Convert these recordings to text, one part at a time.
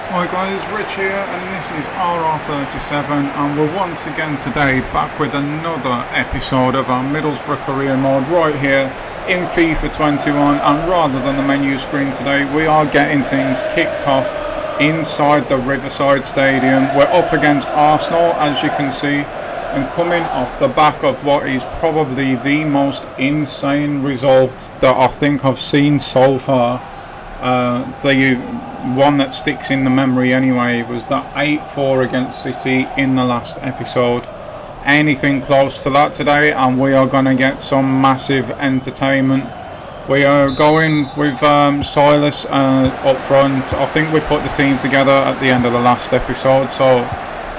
Hi guys, Rich here, and this is RR37, and we're once again today back with another episode of our Middlesbrough career mode right here in FIFA 21. And rather than the menu screen today, we are getting things kicked off inside the Riverside Stadium. We're up against Arsenal, as you can see, and coming off the back of what is probably the most insane result that I think I've seen so far. The one that sticks in the memory anyway was that 8-4 against City in the last episode. Anything close to that today and we are going to get some massive entertainment. We are going with Silas up front. I think we put the team together at the end of the last episode, so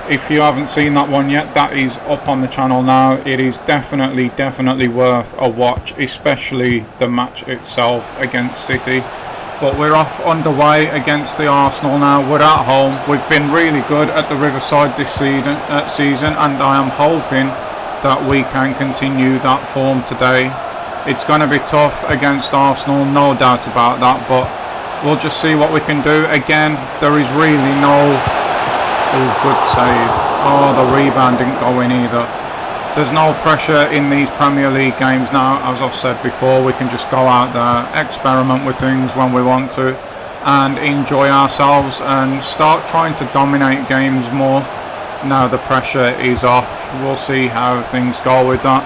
if you haven't seen that one yet, that is up on the channel now. It is definitely worth a watch, especially the match itself against City. But we're off underway against the Arsenal now. We're at home. We've been really good at the Riverside this season, and I am hoping that we can continue that form today. It's going to be tough against Arsenal, no doubt about that, but we'll just see what we can do. Again, there is really no... Oh, good save. Oh, the rebound didn't go in either. There's no pressure in these Premier League games now. As I've said before, we can just go out there, experiment with things when we want to, and enjoy ourselves and start trying to dominate games more. Now the pressure is off. We'll see how things go with that.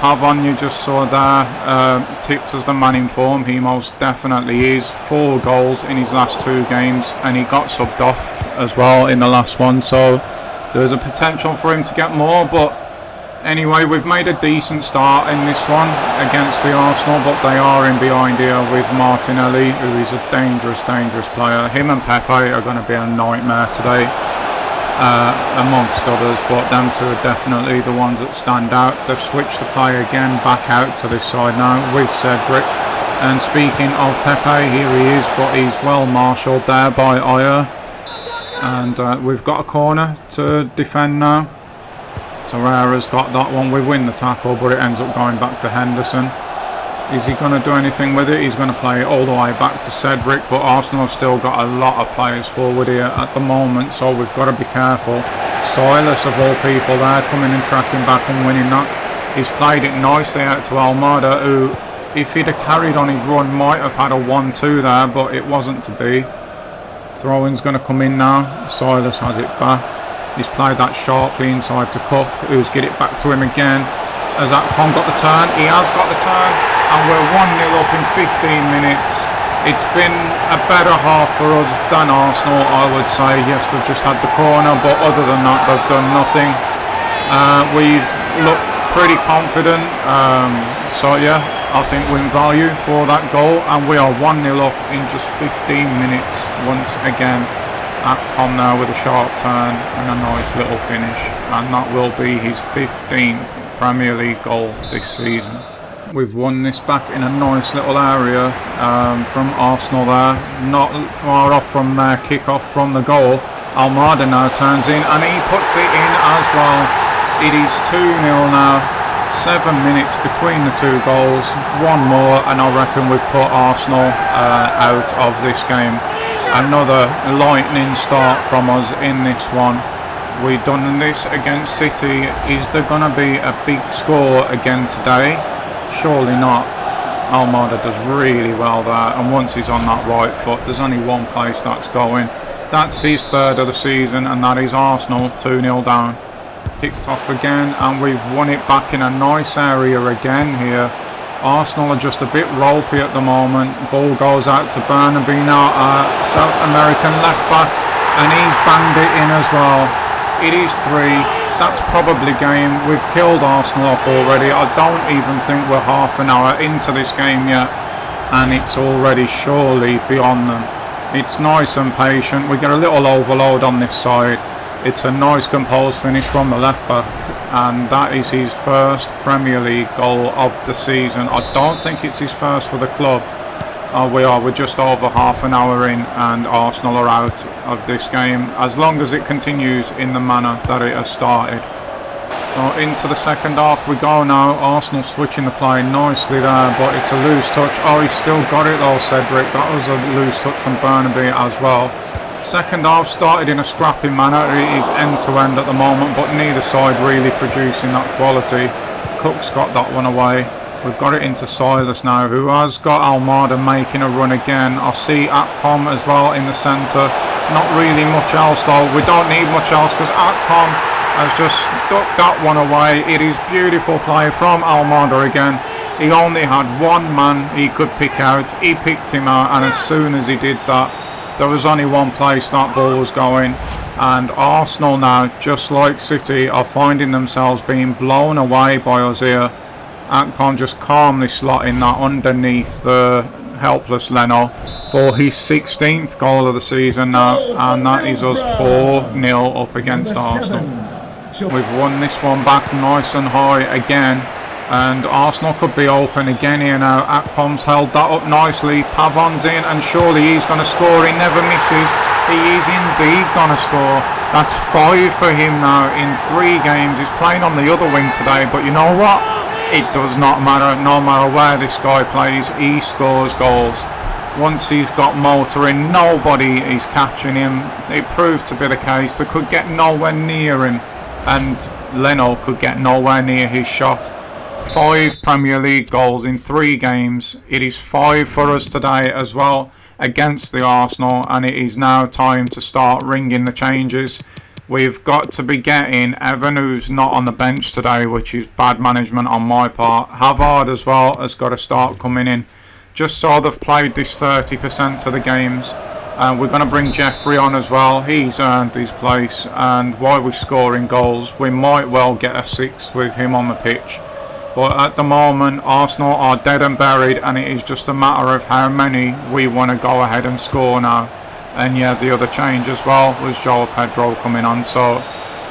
Pavon, you just saw there, tipped as the man in form. He most definitely is. 4 goals in his last 2 games, and he got subbed off as well in the last one. So there's a potential for him to get more, but anyway, we've made a decent start in this one against the Arsenal, but they are in behind here with Martinelli, who is a dangerous player. Him and Pepe are going to be a nightmare today, amongst others, but them two are definitely the ones that stand out. They've switched the play again back out to this side now with Cedric. And speaking of Pepe, here he is, but he's well marshalled there by Ayer. And we've got a corner to defend now. Torreira's got that one. We win the tackle, but it ends up going back to Henderson. Is he going to do anything with it? He's going to play it all the way back to Cedric, but Arsenal have still got a lot of players forward here at the moment, so we've got to be careful. Silas, of all people there, coming and tracking back and winning that. He's played it nicely out to Almada, who, if he'd have carried on his run, might have had a 1-2 there, but it wasn't to be. Throw-in's going to come in now. Silas has it back. He's played that sharply inside to Cook, who's get it back to him again. Has that Con got the turn? He has got the turn, and we're 1-0 up in 15 minutes. It's been a better half for us than Arsenal, I would say. Yes, they've just had the corner, but other than that, they've done nothing. We've looked pretty confident, so yeah, I think win value for that goal, and we are 1-0 up in just 15 minutes once again. At Pom now with a sharp turn and a nice little finish, and that will be his 15th Premier League goal this season. We've won this back in a nice little area from Arsenal there, not far off from their kick-off from the goal. Almada now turns in and he puts it in as well. It is 2-0 now, 7 minutes between the 2 goals, one more and I reckon we've put Arsenal out of this game. Another lightning start from us in this one. We've done this against City. Is there going to be a big score again today? Surely not. Almada does really well there, and once he's on that right foot, there's only one place that's going. That's his 3rd of the season, and that is Arsenal 2-0 down. Picked off again, and we've won it back in a nice area again here. Arsenal are just a bit ropey at the moment. Ball goes out to Burnaby now, South American left back, and he's banged it in as well. It is 3. That's probably game. We've killed Arsenal off already. I don't even think we're half an hour into this game yet, and it's already surely beyond them. It's nice and patient. We get a little overload on this side. It's a nice composed finish from the left back, and that is his first Premier League goal of the season. I don't think it's his first for the club. We're just over half an hour in, and Arsenal are out of this game as long as it continues in the manner that it has started. So into the second half we go now. Arsenal switching the play nicely there, but it's a loose touch. Oh, he's still got it though, Cedric. That was a loose touch from Burnaby as well. Second half started in a scrappy manner. It is end to end at the moment, but neither side really producing that quality. Cook's got that one away. We've got it into Silas now, who has got Almada making a run again. I see Akpom as well in the centre. Not really much else though. We don't need much else because Akpom has just stuck that one away. It is beautiful play from Almada again. He only had one man he could pick out. He picked him out, and as soon as he did that, there was only one place that ball was going. And Arsenal now, just like City, are finding themselves being blown away by us here. Akpom just calmly slotting that underneath the helpless Leno for his 16th goal of the season now, and that is us 4-0 up against Arsenal. We've won this one back nice and high again, and Arsenal could be open again here now. Akpom's held that up nicely. Pavon's in, and surely he's going to score. He never misses. He is indeed going to score. That's 5 for him now in 3 games. He's playing on the other wing today, but you know what? It does not matter. No matter where this guy plays, he scores goals. Once he's got motoring, nobody is catching him. It proved to be the case. They could get nowhere near him, and Leno could get nowhere near his shot. 5 Premier League goals in 3 games. It is 5 for us today as well against the Arsenal, and it is now time to start ringing the changes. We've got to be getting Evan, who's not on the bench today, which is bad management on my part. Havard as well has got to start coming in, just so they've played this 30% of the games. And we're going to bring Jeffrey on as well. He's earned his place, and while we're scoring goals, we might well get a 6th with him on the pitch. But at the moment, Arsenal are dead and buried, and it is just a matter of how many we want to go ahead and score now. And yeah, the other change as well was João Pedro coming on. So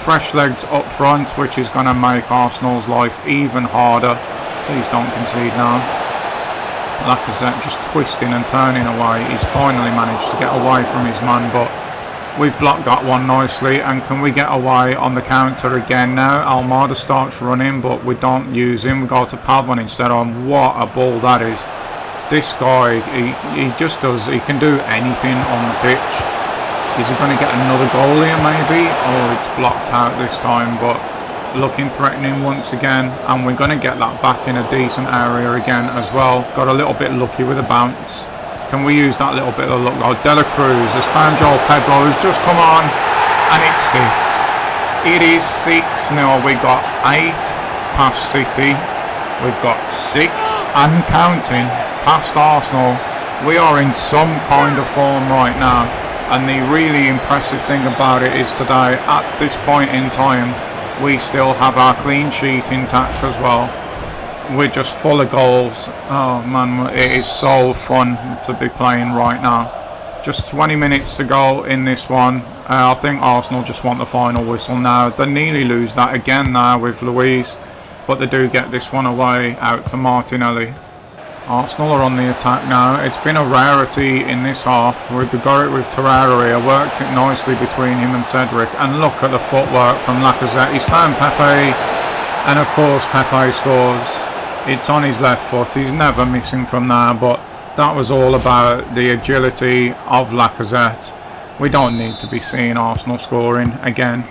fresh legs up front, which is going to make Arsenal's life even harder. Please don't concede now. Lacazette just twisting and turning away. He's finally managed to get away from his man, but we've blocked that one nicely. And can we get away on the counter again now? Almada starts running, but we don't use him. We go to Pavon instead on. What a ball that is. This guy, he just does, he can do anything on the pitch. Is he going to get another goal here maybe? Oh, it's blocked out this time, but looking threatening once again. And we're going to get that back in a decent area again as well. Got a little bit lucky with a bounce. Can we use that little bit of luck? Oh, De La Cruz has found João Pedro, who's just come on, and it's 6. It is 6 now. We got 8 past City. We've got 6 and counting past Arsenal. We are in some kind of form right now, and the really impressive thing about it is today, at this point in time, we still have our clean sheet intact as well. We're just full of goals. Oh man, it is so fun to be playing right now. Just 20 minutes to go in this one. I think Arsenal just want the final whistle now. They nearly lose that again now with Luiz, but they do get this one away out to Martinelli. Arsenal are on the attack now. It's been a rarity in this half. We've got it with Torreira here. Worked it nicely between him and Cedric. And look at the footwork from Lacazette. He's found Pepe. And of course Pepe scores. It's on his left foot. He's never missing from there. But that was all about the agility of Lacazette. We don't need to be seeing Arsenal scoring again.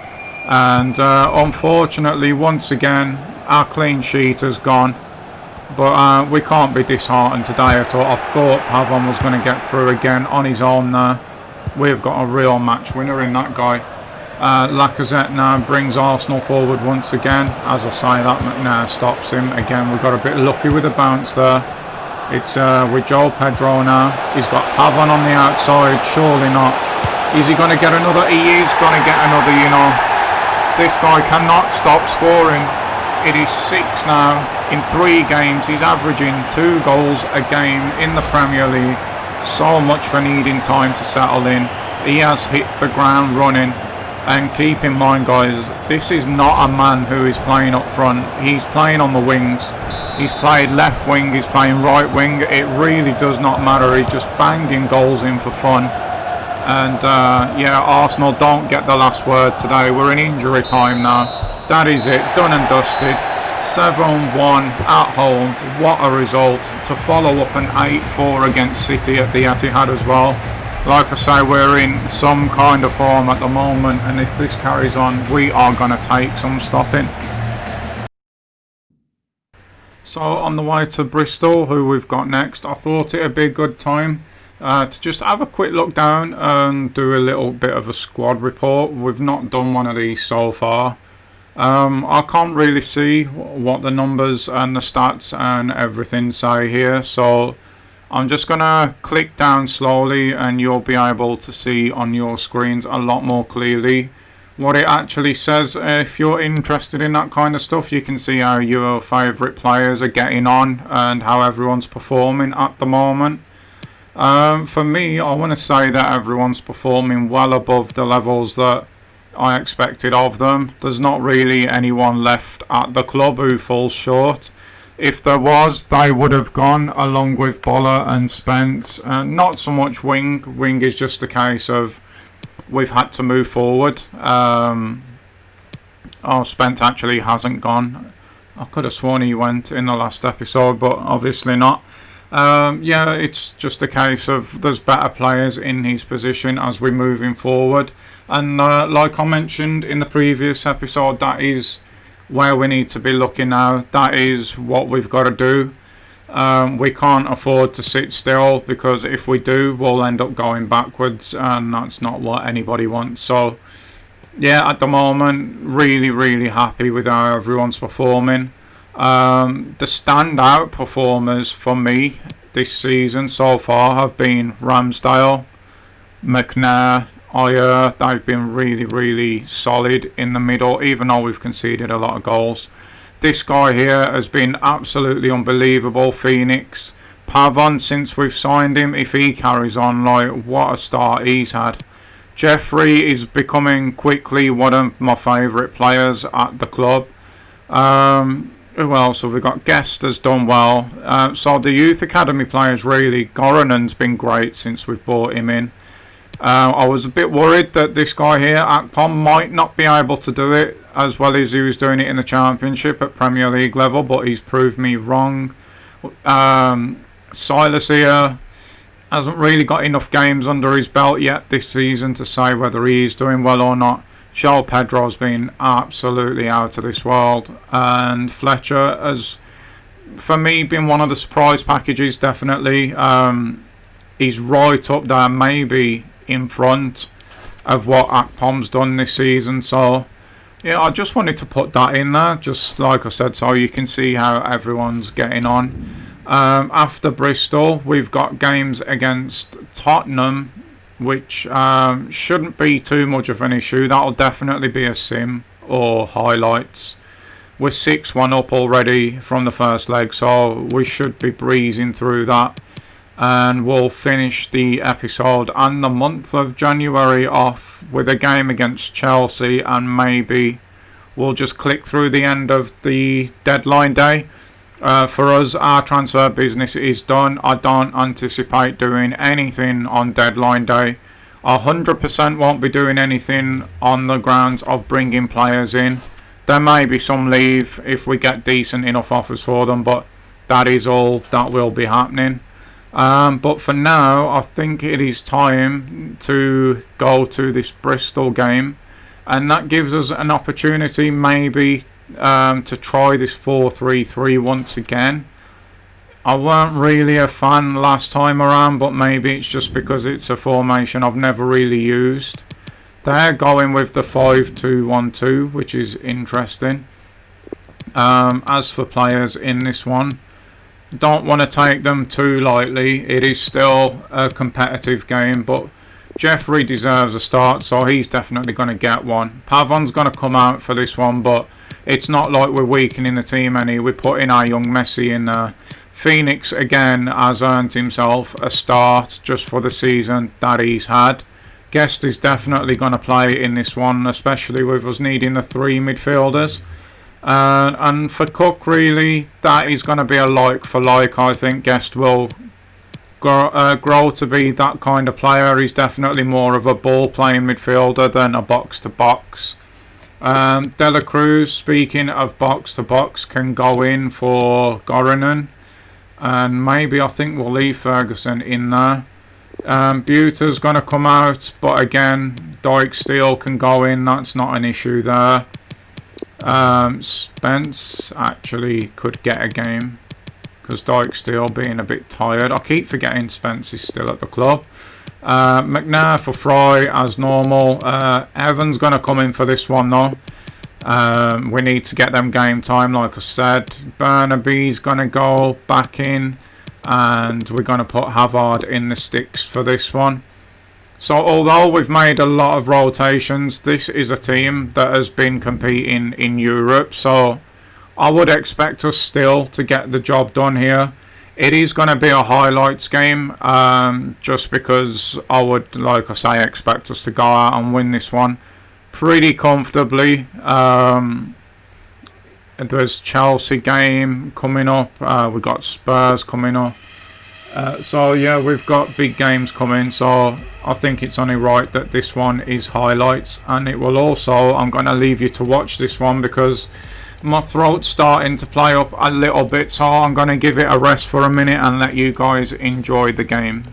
And unfortunately, once again, our clean sheet has gone. But we can't be disheartened today at all. I thought Pavon was going to get through again on his own there. We've got a real match winner in that guy. Lacazette now brings Arsenal forward once again. As I say, that McNair stops him. Again, we got a bit lucky with the bounce there. It's with João Pedro now. He's got Pavon on the outside. Surely not. Is he going to get another? He is going to get another, you know. This guy cannot stop scoring. It is 6 now. In 3 games, he's averaging 2 goals a game in the Premier League. So much for needing time to settle in. He has hit the ground running. And keep in mind, guys, this is not a man who is playing up front. He's playing on the wings. He's played left wing, he's playing right wing. It really does not matter. He's just banging goals in for fun. And yeah, Arsenal don't get the last word today. We're in injury time now. That is it, done and dusted. 7-1 at home. What a result. To follow up an 8-4 against City at the Etihad as well. Like I say, we're in some kind of form at the moment, and if this carries on, we are going to take some stopping. So on the way to Bristol, who we've got next, I thought it'd be a good time to just have a quick look down and do a little bit of a squad report. We've not done one of these so far. I can't really see what the numbers and the stats and everything say here, so I'm just going to click down slowly and you'll be able to see on your screens a lot more clearly what it actually says. If you're interested in that kind of stuff, you can see how your favourite players are getting on and how everyone's performing at the moment. For me, I want to say that everyone's performing well above the levels that I expected of them. There's not really anyone left at the club who falls short. If there was, they would have gone along with Boro and Spence. Not so much Wing. Wing is just a case of we've had to move forward. Spence actually hasn't gone. I could have sworn he went in the last episode, but obviously not. Yeah, it's just a case of there's better players in his position as we're moving forward. And like I mentioned in the previous episode, that is where we need to be looking now. That is what we've got to do. We can't afford to sit still, because if we do, we'll end up going backwards, and that's not what anybody wants. So yeah, at the moment, really happy with how everyone's performing. The standout performers for me this season so far have been Ramsdale, McNair, Ayer. They've been really solid in the middle, even though we've conceded a lot of goals. This guy here has been absolutely unbelievable, Phoenix. Pavon, since we've signed him, if he carries on, like, what a start he's had. Jeffrey is becoming quickly one of my favourite players at the club. Who else have we got? Guest has done well. So the youth academy players, really. Goranen's been great since we've brought him in. I was a bit worried that this guy here, Akpom, might not be able to do it as well as he was doing it in the Championship at Premier League level, but he's proved me wrong. Silas here hasn't really got enough games under his belt yet this season to say whether he is doing well or not. João Pedro's been absolutely out of this world, and Fletcher has, for me, been one of the surprise packages, definitely. He's right up there, maybe in front of what Akpom's done this season. So yeah, I just wanted to put that in there, just like I said, so you can see how everyone's getting on. After Bristol, we've got games against Tottenham, which shouldn't be too much of an issue. That'll definitely be a sim or highlights. We're 6-1 up already from the first leg, so we should be breezing through that. And we'll finish the episode and the month of January off with a game against Chelsea, and maybe we'll just click through the end of the deadline day. For us, our transfer business is done. I don't anticipate doing anything on deadline day. 100% won't be doing anything on the grounds of bringing players in. There may be some leave if we get decent enough offers for them, but that is all that will be happening. But for now, I think it is time to go to this Bristol game, and that gives us an opportunity maybe to try this 4-3-3 once again. I weren't really a fan last time around, but maybe it's just because it's a formation I've never really used. They're going with the 5-2-1-2, which is interesting. As for players in this one, don't want to take them too lightly. It is still a competitive game, but Jeffrey deserves a start, so he's definitely going to get one. Pavon's going to come out for this one, but it's not like we're weakening the team any. We're putting our young Messi in there. Phoenix, again, has earned himself a start just for the season that he's had. Guest is definitely going to play in this one, especially with us needing the 3 midfielders. And for Cook, really, that is going to be a like for like. I think Guest will grow to be that kind of player. He's definitely more of a ball-playing midfielder than a box-to-box. De La Cruz, speaking of box-to-box, can go in for Goranen. And maybe I think we'll leave Ferguson in there. Buta's going to come out, but again, Dyke Steel can go in. That's not an issue there. Spence actually could get a game because Dyke Steel being a bit tired. I keep forgetting Spence is still at the club. McNair for Fry as normal. Evan's going to come in for this one though. We need to get them game time, like I said. Burnaby's going to go back in, and we're going to put Havard in the sticks for this one. So although we've made a lot of rotations, this is a team that has been competing in Europe, so I would expect us still to get the job done here. It is going to be a highlights game, just because I would, like I say, expect us to go out and win this one pretty comfortably. There's Chelsea game coming up. We've got Spurs coming up. So yeah, we've got big games coming, so I think it's only right that this one is highlights. And it will also, I'm going to leave you to watch this one because my throat's starting to play up a little bit, so I'm going to give it a rest for a minute and let you guys enjoy the game.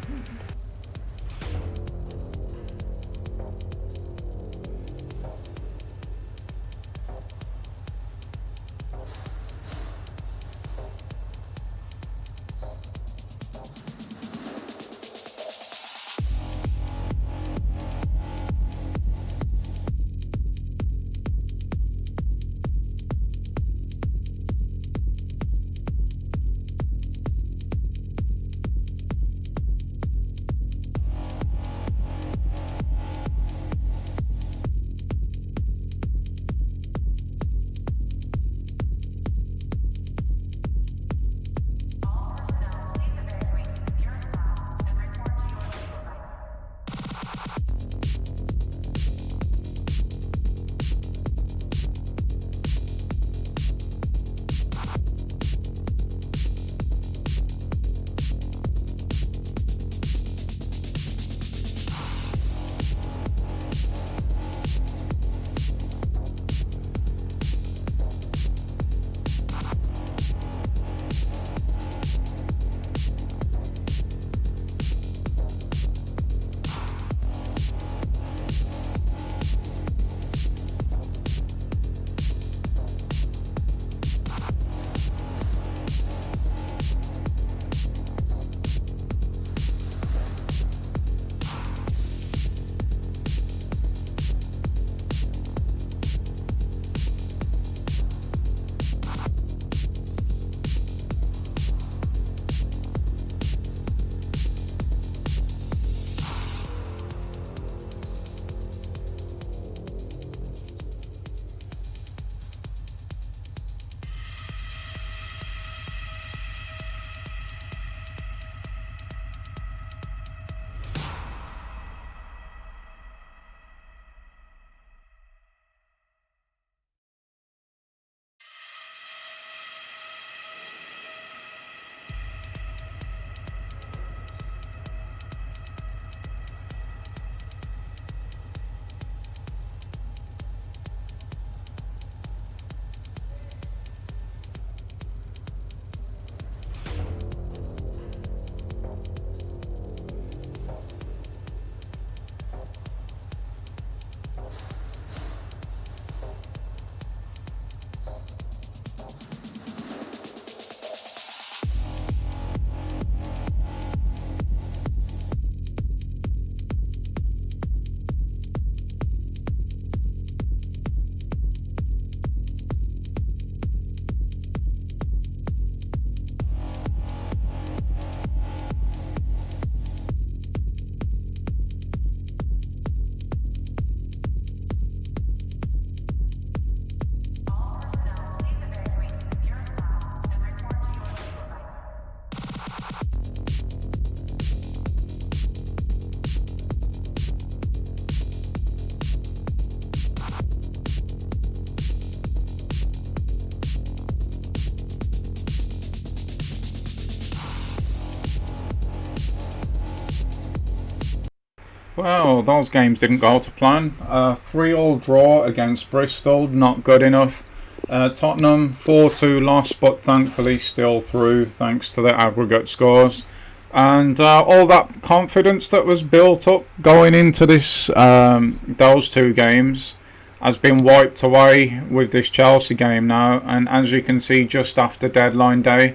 Well, those games didn't go to plan. 3-all draw against Bristol, not good enough. Tottenham 4-2 loss, but thankfully still through thanks to the aggregate scores. And all that confidence that was built up going into this, those two games, has been wiped away with this Chelsea game now. And as you can see, just after deadline day,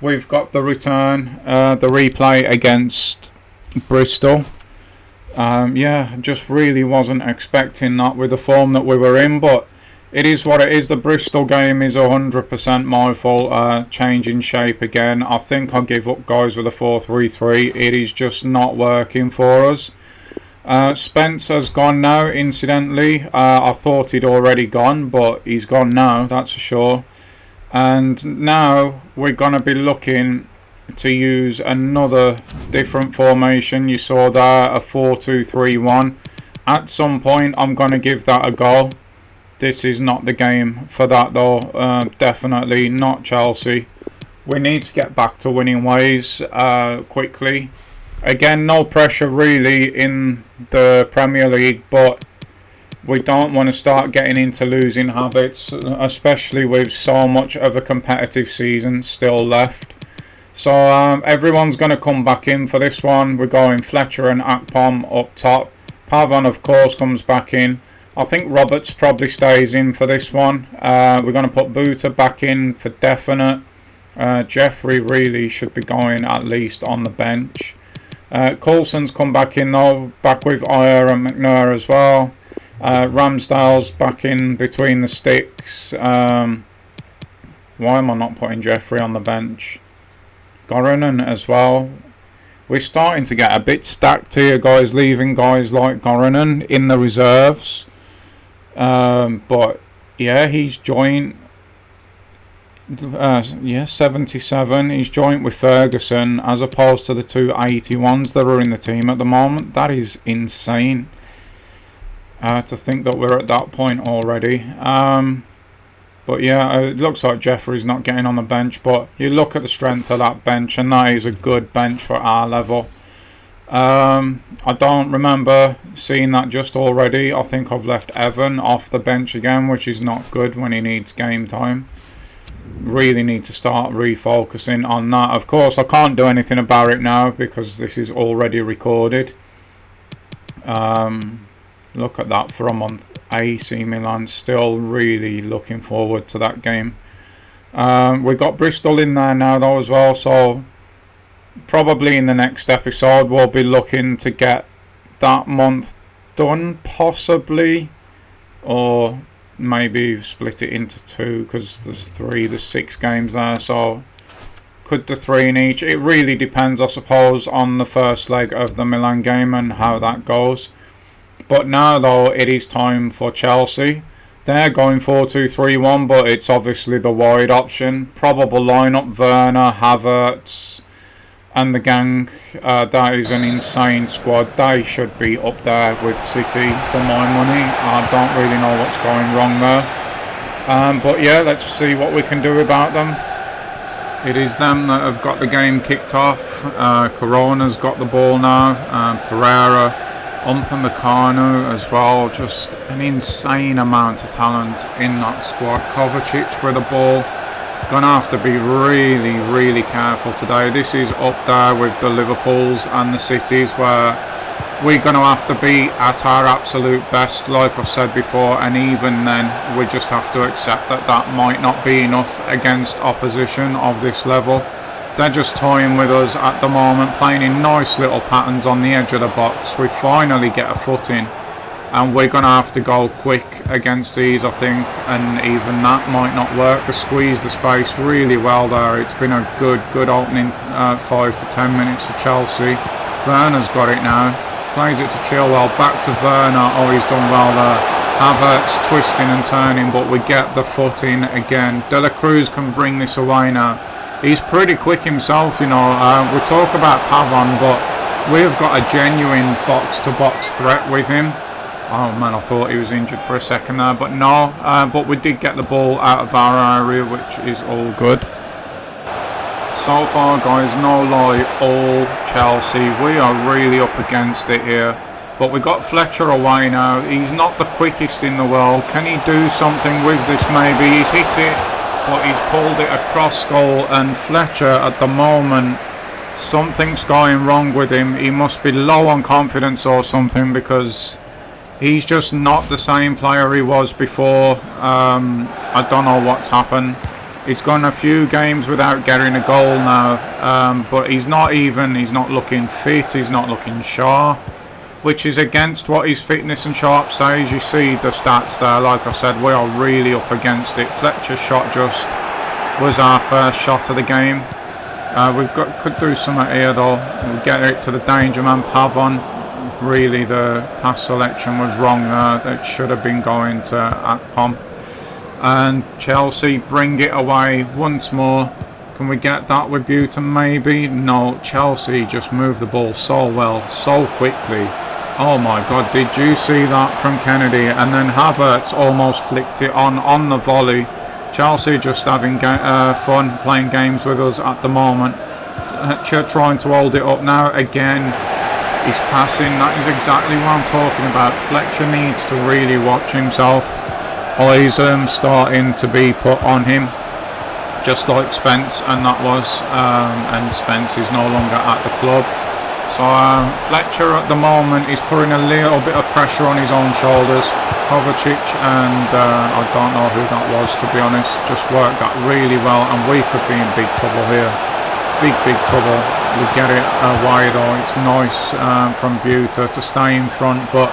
we've got the return, the replay against Bristol. Yeah, just really wasn't expecting that with the form that we were in, but it is what it is. The Bristol game is 100% my fault. Changing shape again. I think I'll give up, guys, with a 4-3-3. It is just not working for us. Spence has gone now, incidentally. I thought he'd already gone, but he's gone now, that's for sure. And now we're going to be looking to use another different formation. You saw there, a 4-2-3-1. At some point, I'm going to give that a go. This is not the game for that though. Definitely not Chelsea. We need to get back to winning ways quickly. Again, no pressure really in the Premier League, but we don't want to start getting into losing habits, especially with so much of a competitive season still left. So everyone's going to come back in for this one. We're going Fletcher and Akpom up top. Pavon, of course, comes back in. I think Roberts probably stays in for this one. We're going to put Buta back in for definite. Jeffrey really should be going at least on the bench. Coulson's come back in though, back with Ayer and McNair as well. Ramsdale's back in between the sticks. Why am I not putting Jeffrey on the bench? Goranen as well. We're starting to get a bit stacked here, guys, leaving guys like Goranen in the reserves. But yeah, he's joint. 77. He's joint with Ferguson as opposed to the two 81s that are in the team at the moment. That is insane. To think that we're at that point already. But yeah, it looks like Jeffrey's not getting on the bench. But you look at the strength of that bench, and that is a good bench for our level. I don't remember seeing that just already. I think I've left Evan off the bench again, which is not good when he needs game time. Really need to start refocusing on that. Of course, I can't do anything about it now because this is already recorded. Look at that for a month. AC Milan, still really looking forward to that game. We've got Bristol in there now though as well, so probably in the next episode we'll be looking to get that month done, possibly, or maybe split it into two because there's 6 games there, so could do 3 in each. It really depends, I suppose, on the first leg of the Milan game and how that goes. But now though, it is time for Chelsea. They're going 4-2-3-1, but it's obviously the wide option. Probable lineup: Werner, Havertz and the gang. That is an insane squad. They should be up there with City for my money. I don't really know what's going wrong there. But yeah, let's see what we can do about them. It is them that have got the game kicked off. Corona's got the ball now. Pereira, Upamecano as well. Just an insane amount of talent in that squad. Kovacic with the ball. Gonna have to be really, really careful today. This is up there with the Liverpools and the Cities where we're gonna have to be at our absolute best, like I've said before, and even then we just have to accept that that might not be enough against opposition of this level. They're just toying with us at the moment, playing in nice little patterns on the edge of the box. We finally get a foot in, and we're going to have to go quick against these, I think, and even that might not work. They squeeze the space really well there. It's been a good opening 5 to 10 minutes for Chelsea. Werner's got it now, plays it to Chilwell, back to Werner. Oh, he's done well there. Havertz twisting and turning, but we get the foot in again. De La Cruz can bring this away now. He's pretty quick himself, you know. We talk about Pavon, but we've got a genuine box-to-box threat with him. Oh man, I thought he was injured for a second there, but no. But we did get the ball out of our area, which is all good. So far, guys, no lie, all Chelsea. We are really up against it here. But we got Fletcher away now. He's not the quickest in the world. Can he do something with this maybe? He's hit it, but he's pulled it across goal, and Fletcher at the moment Something's going wrong with him. He must be low on confidence or something, because he's just not the same player he was before. I don't know what's happened. He's gone a few games without getting a goal now, but he's not looking fit, he's not looking sharp, which is against what his fitness and sharp says. You see the stats there, like I said, we are really up against it. Fletcher's shot just was our first shot of the game. Could do something here though. We'll get it to the danger man, Pavon. Really, the pass selection was wrong there. It should have been going to Akpom. And Chelsea bring it away once more. Can we get that with Buton maybe? No, Chelsea just moved the ball so well, so quickly. Oh my god, did you see that from Kennedy? And then Havertz almost flicked it on the volley. Chelsea just having fun playing games with us at the moment. Fletcher trying to hold it up now again. He's passing, that is exactly what I'm talking about. Fletcher needs to really watch himself. Eyes starting to be put on him, just like Spence, and that was, and Spence is no longer at the club. So Fletcher at the moment is putting a little bit of pressure on his own shoulders. Kovacic and I don't know who that was, to be honest, just worked that really well, and we could be in big trouble here. Big trouble. We get it wide though. It's nice from Buter to stay in front, but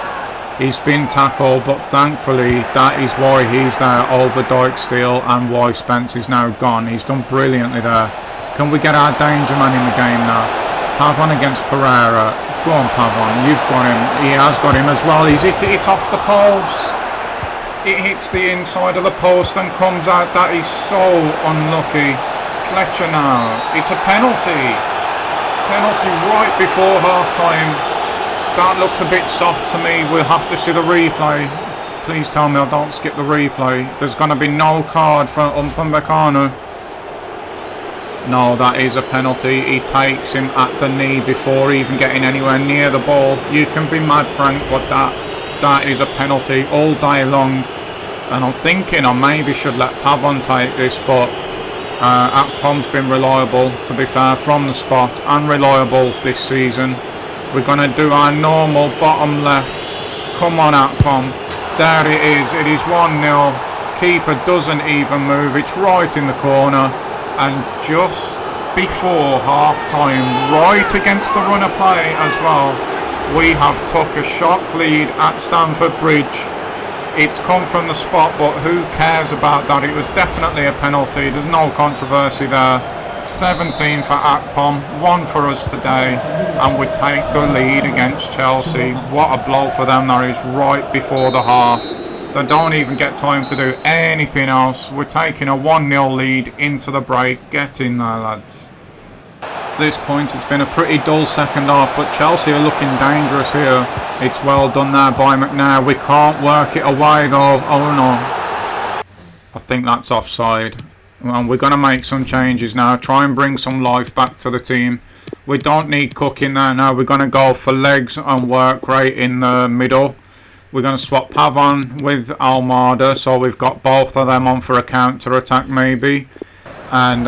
he's been tackled. But thankfully that is why he's there over Dijksteel and why Spence is now gone. He's done brilliantly there. Can we get our danger man in the game now? Pavon against Pereira. Go on Pavon, you've got him. He has got him as well. He's hit it off the post. It hits the inside of the post and comes out. That is so unlucky. Fletcher now. It's a penalty. Penalty right before half time. That looked a bit soft to me. We'll have to see the replay. Please tell me I don't skip the replay. There's going to be no card for Upamecano. No, that is a penalty. He takes him at the knee before even getting anywhere near the ball. You can be mad, Frank, but that is a penalty all day long. And I'm thinking I maybe should let Pavon take this, but Akpom's been reliable, to be fair, from the spot, and reliable this season. We're going to do our normal bottom left. Come on, Akpom. There it is. It is 1-0. Keeper doesn't even move. It's right in the corner. And just before half-time, right against the run of play as well, we have took a shock lead at Stamford Bridge. It's come from the spot, but who cares about that? It was definitely a penalty. There's no controversy there. 17 for Akpom, 1 for us today, and we take the lead against Chelsea. What a blow for them that is right before the half. They don't even get time to do anything else. We're taking a 1-0 lead into the break. Get in there, lads. At this point, it's been a pretty dull second half, but Chelsea are looking dangerous here. It's well done there by McNair. We can't work it away though. Oh no. I think that's offside. And we're going to make some changes now. Try and bring some life back to the team. We don't need Cook in there now. We're going to go for legs and work rate in the middle. We're going to swap Pavon with Almada, so we've got both of them on for a counter-attack maybe. And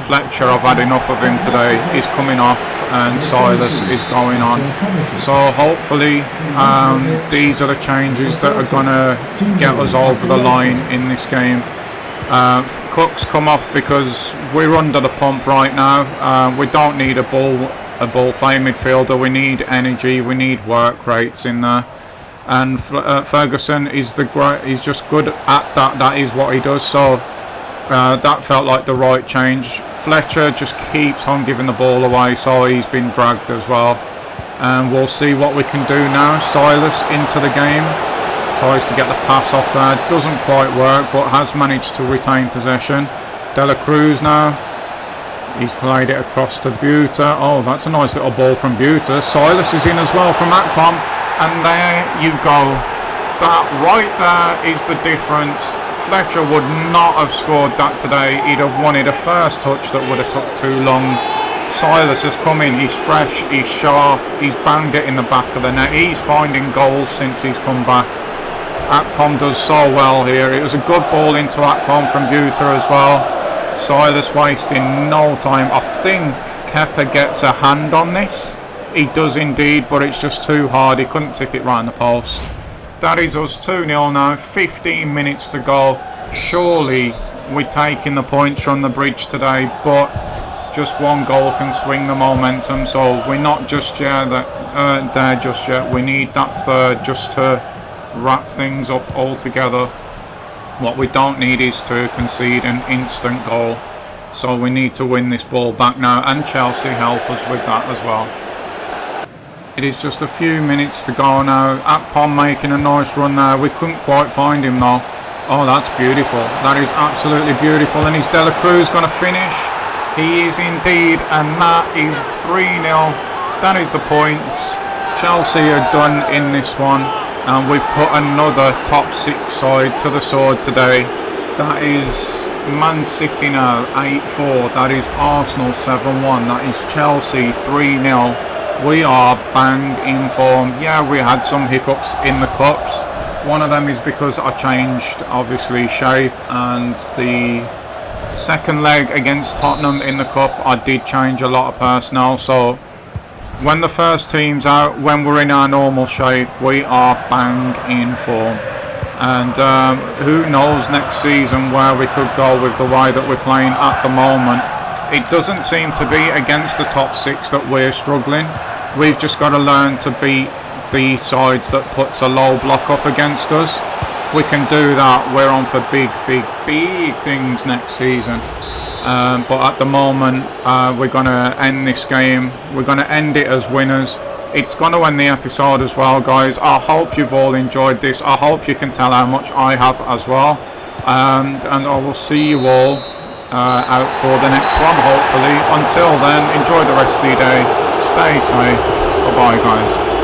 Fletcher, I've had enough of him today. He's coming off and Silas is going on. So hopefully these are the changes that are going to get us over the line in this game. Cook's come off because we're under the pump right now. We don't need a ball playing midfielder. We need energy. We need work rates in there. And Ferguson is he's just good at that. That is what he does. So that felt like the right change. Fletcher just keeps on giving the ball away, so he's been dragged as well. And we'll see what we can do now. Silas into the game. Tries to get the pass off there. Doesn't quite work, but has managed to retain possession. De La Cruz now. He's played it across to Buter. Oh, that's a nice little ball from Buter. Silas is in as well from Akpom. And there you go. That right there is the difference. Fletcher would not have scored that today. He'd have wanted a first touch that would have took too long. Silas has come in. He's fresh. He's sharp. He's banged it in the back of the net. He's finding goals since he's come back. Akpom does so well here. It was a good ball into Akpom from Buter as well. Silas wasting no time. I think Kepa gets a hand on this. He does indeed, but it's just too hard. He couldn't tip it right in the post. That is us 2-0 now, 15 minutes to go. Surely we're taking the points from the bridge today, but just one goal can swing the momentum, so we're not just there just yet. We need that third just to wrap things up altogether. What we don't need is to concede an instant goal, so we need to win this ball back now, and Chelsea help us with that as well. It is just a few minutes to go now. Akpom making a nice run there. We couldn't quite find him though. Oh, that's beautiful. That is absolutely beautiful. And is De La Cruz going to finish? He is indeed, and that is 3-0. That is the points. Chelsea are done in this one, and we've put another top 6 side to the sword today. That is Man City now 8-4. That is Arsenal 7-1. That is Chelsea 3-0. We are bang in form. Yeah, we had some hiccups in the cups. One of them is because I changed, obviously, shape, and the second leg against Tottenham in the cup, I did change a lot of personnel. So when the first team's out, when we're in our normal shape, we are bang in form. And who knows next season where we could go with the way that we're playing at the moment. It doesn't seem to be against the top 6 that we're struggling. We've just got to learn to beat the sides that puts a low block up against us. If we can do that, we're on for big things next season. But at the moment, we're going to end this game. We're going to end it as winners. It's going to end the episode as well, guys. I hope you've all enjoyed this. I hope you can tell how much I have as well. And I will see you all out for the next one, hopefully. Until then, enjoy the rest of your day. Stay safe. Bye-bye, guys.